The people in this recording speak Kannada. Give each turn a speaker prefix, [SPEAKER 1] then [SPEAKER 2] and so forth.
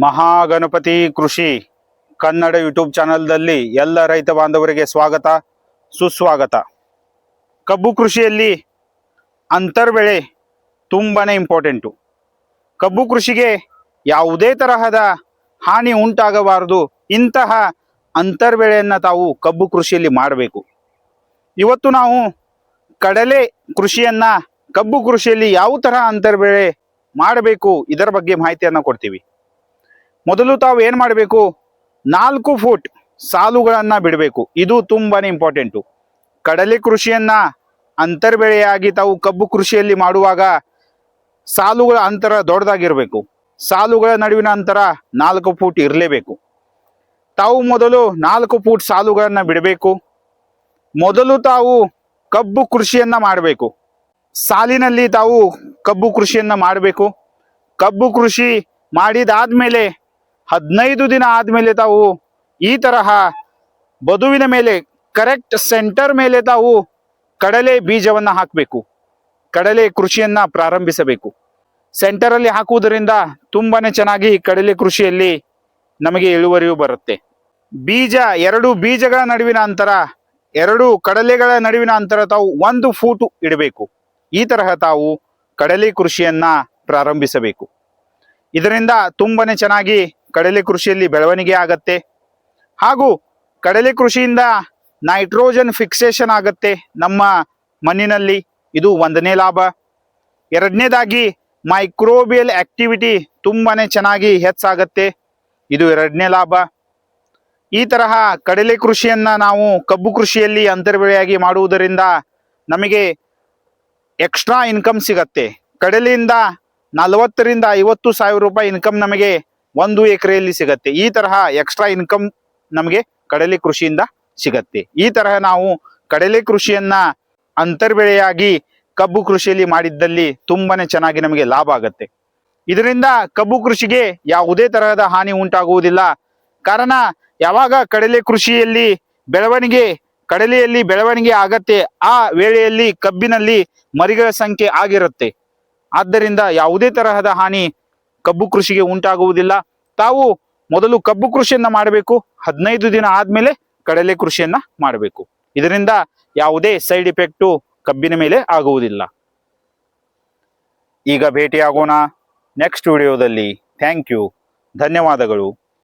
[SPEAKER 1] ಮಹಾಗಣಪತಿ ಕೃಷಿ ಕನ್ನಡ ಯೂಟ್ಯೂಬ್ ಚಾನಲ್ದಲ್ಲಿ ಎಲ್ಲ ರೈತ ಬಾಂಧವರಿಗೆ ಸ್ವಾಗತ ಸುಸ್ವಾಗತ. ಕಬ್ಬು ಕೃಷಿಯಲ್ಲಿ ಅಂತರ್ಬೆಳೆ ತುಂಬಾನೇ ಇಂಪಾರ್ಟೆಂಟು. ಕಬ್ಬು ಕೃಷಿಗೆ ಯಾವುದೇ ತರಹದ ಹಾನಿ ಉಂಟಾಗಬಾರದು. ಇಂತಹ ಅಂತರ್ಬೆಳೆಯನ್ನು ತಾವು ಕಬ್ಬು ಕೃಷಿಯಲ್ಲಿ ಮಾಡಬೇಕು. ಇವತ್ತು ನಾವು ಕಡಲೆ ಕೃಷಿಯನ್ನ ಕಬ್ಬು ಕೃಷಿಯಲ್ಲಿ ಯಾವ ತರಹ ಅಂತರ್ಬೆಳೆ ಮಾಡಬೇಕು ಇದರ ಬಗ್ಗೆ ಮಾಹಿತಿಯನ್ನು ಕೊಡ್ತೀವಿ. ಮೊದಲು ತಾವು ಏನು ಮಾಡಬೇಕು, 4 ಫೂಟ್ ಸಾಲುಗಳನ್ನು ಬಿಡಬೇಕು. ಇದು ತುಂಬಾನೇ ಇಂಪಾರ್ಟೆಂಟು. ಕಡಲೆ ಕೃಷಿಯನ್ನ ಅಂತರ್ಬೆಳೆಯಾಗಿ ತಾವು ಕಬ್ಬು ಕೃಷಿಯಲ್ಲಿ ಮಾಡುವಾಗ ಸಾಲುಗಳ ಅಂತರ ದೊಡ್ಡದಾಗಿರಬೇಕು. ಸಾಲುಗಳ ನಡುವಿನ ಅಂತರ 4 ಫೂಟ್ ಇರಲೇಬೇಕು. ತಾವು ಮೊದಲು 4 ಫೂಟ್ ಸಾಲುಗಳನ್ನು ಬಿಡಬೇಕು. ಮೊದಲು ತಾವು ಕಬ್ಬು ಕೃಷಿಯನ್ನ ಮಾಡಬೇಕು. ಸಾಲಿನಲ್ಲಿ ತಾವು ಕಬ್ಬು ಕೃಷಿಯನ್ನ ಮಾಡಬೇಕು. ಕಬ್ಬು ಕೃಷಿ ಮಾಡಿದಾದ್ಮೇಲೆ 15 ದಿನ ಆದ್ಮೇಲೆ ತಾವು ಈ ತರಹ ಬದುವಿನ ಮೇಲೆ ಕರೆಕ್ಟ್ ಸೆಂಟರ್ ಮೇಲೆ ತಾವು ಕಡಲೆ ಬೀಜವನ್ನ ಹಾಕಬೇಕು. ಕಡಲೆ ಕೃಷಿಯನ್ನ ಪ್ರಾರಂಭಿಸಬೇಕು. ಸೆಂಟರಲ್ಲಿ ಹಾಕುವುದರಿಂದ ತುಂಬಾನೇ ಚೆನ್ನಾಗಿ ಕಡಲೆ ಕೃಷಿಯಲ್ಲಿ ನಮಗೆ ಇಳುವರಿಯು ಬರುತ್ತೆ. ಬೀಜ 2 ಬೀಜಗಳ ನಡುವಿನ ಅಂತರ, 2 ಕಡಲೆಗಳ ನಡುವಿನ ಅಂತರ ತಾವು 1 ಫೂಟ್ ಇಡಬೇಕು. ಈ ತರಹ ತಾವು ಕಡಲೆ ಕೃಷಿಯನ್ನ ಪ್ರಾರಂಭಿಸಬೇಕು. ಇದರಿಂದ ತುಂಬಾನೇ ಚೆನ್ನಾಗಿ ಕಡಲೆ ಕೃಷಿಯಲ್ಲಿ ಬೆಳವಣಿಗೆ ಆಗತ್ತೆ. ಹಾಗೂ ಕಡಲೆ ಕೃಷಿಯಿಂದ ನೈಟ್ರೋಜನ್ ಫಿಕ್ಸೇಷನ್ ಆಗತ್ತೆ ನಮ್ಮ ಮಣ್ಣಿನಲ್ಲಿ. ಇದು 1ನೇ ಲಾಭ. 2ನೇದಾಗಿ ಮೈಕ್ರೋಬಿಯಲ್ ಆಕ್ಟಿವಿಟಿ ತುಂಬಾನೇ ಚೆನ್ನಾಗಿ ಹೆಚ್ಚಾಗತ್ತೆ. ಇದು 2ನೇ ಲಾಭ. ಈ ತರಹ ಕಡಲೆ ಕೃಷಿಯನ್ನ ನಾವು ಕಬ್ಬು ಕೃಷಿಯಲ್ಲಿ ಅಂತರ್ಬೆಳೆಯಾಗಿ ಮಾಡುವುದರಿಂದ ನಮಗೆ ಎಕ್ಸ್ಟ್ರಾ ಇನ್ಕಮ್ ಸಿಗತ್ತೆ. ಕಡಲೆಯಿಂದ 40 ರಿಂದ 50 ಸಾವಿರ ರೂಪಾಯಿ ಇನ್ಕಮ್ ನಮಗೆ 1 ಎಕರೆಯಲ್ಲಿ ಸಿಗತ್ತೆ. ಈ ತರಹ ಎಕ್ಸ್ಟ್ರಾ ಇನ್ಕಮ್ ನಮಗೆ ಕಡಲೆ ಕೃಷಿಯಿಂದ ಸಿಗತ್ತೆ. ಈ ತರಹ ನಾವು ಕಡಲೆ ಕೃಷಿಯನ್ನ ಅಂತರ್ಬೆಳೆಯಾಗಿ ಕಬ್ಬು ಕೃಷಿಯಲ್ಲಿ ಮಾಡಿದ್ದಲ್ಲಿ ತುಂಬಾನೇ ಚೆನ್ನಾಗಿ ನಮಗೆ ಲಾಭ ಆಗತ್ತೆ. ಇದರಿಂದ ಕಬ್ಬು ಕೃಷಿಗೆ ಯಾವುದೇ ತರಹದ ಹಾನಿ ಉಂಟಾಗುವುದಿಲ್ಲ. ಕಾರಣ ಯಾವಾಗ ಕಡಲೆ ಕೃಷಿಯಲ್ಲಿ ಕಡಲೆಯಲ್ಲಿ ಬೆಳವಣಿಗೆ ಆಗತ್ತೆ, ಆ ವೇಳೆಯಲ್ಲಿ ಕಬ್ಬಿನಲ್ಲಿ ಮರಿಗಳ ಸಂಖ್ಯೆ ಆಗಿರುತ್ತೆ. ಆದ್ದರಿಂದ ಯಾವುದೇ ತರಹದ ಹಾನಿ ಕಬ್ಬು ಕೃಷಿಗೆ ಉಂಟಾಗುವುದಿಲ್ಲ. ತಾವು ಮೊದಲು ಕಬ್ಬು ಕೃಷಿಯನ್ನ ಮಾಡಬೇಕು. 15 ದಿನ ಆದ್ಮೇಲೆ ಕಡಲೆ ಕೃಷಿಯನ್ನ ಮಾಡಬೇಕು. ಇದರಿಂದ ಯಾವುದೇ ಸೈಡ್ ಇಫೆಕ್ಟು ಕಬ್ಬಿನ ಮೇಲೆ ಆಗುವುದಿಲ್ಲ. ಈಗ ಭೇಟಿಯಾಗೋಣ ನೆಕ್ಸ್ಟ್ ವಿಡಿಯೋದಲ್ಲಿ. Thank you. ಧನ್ಯವಾದಗಳು.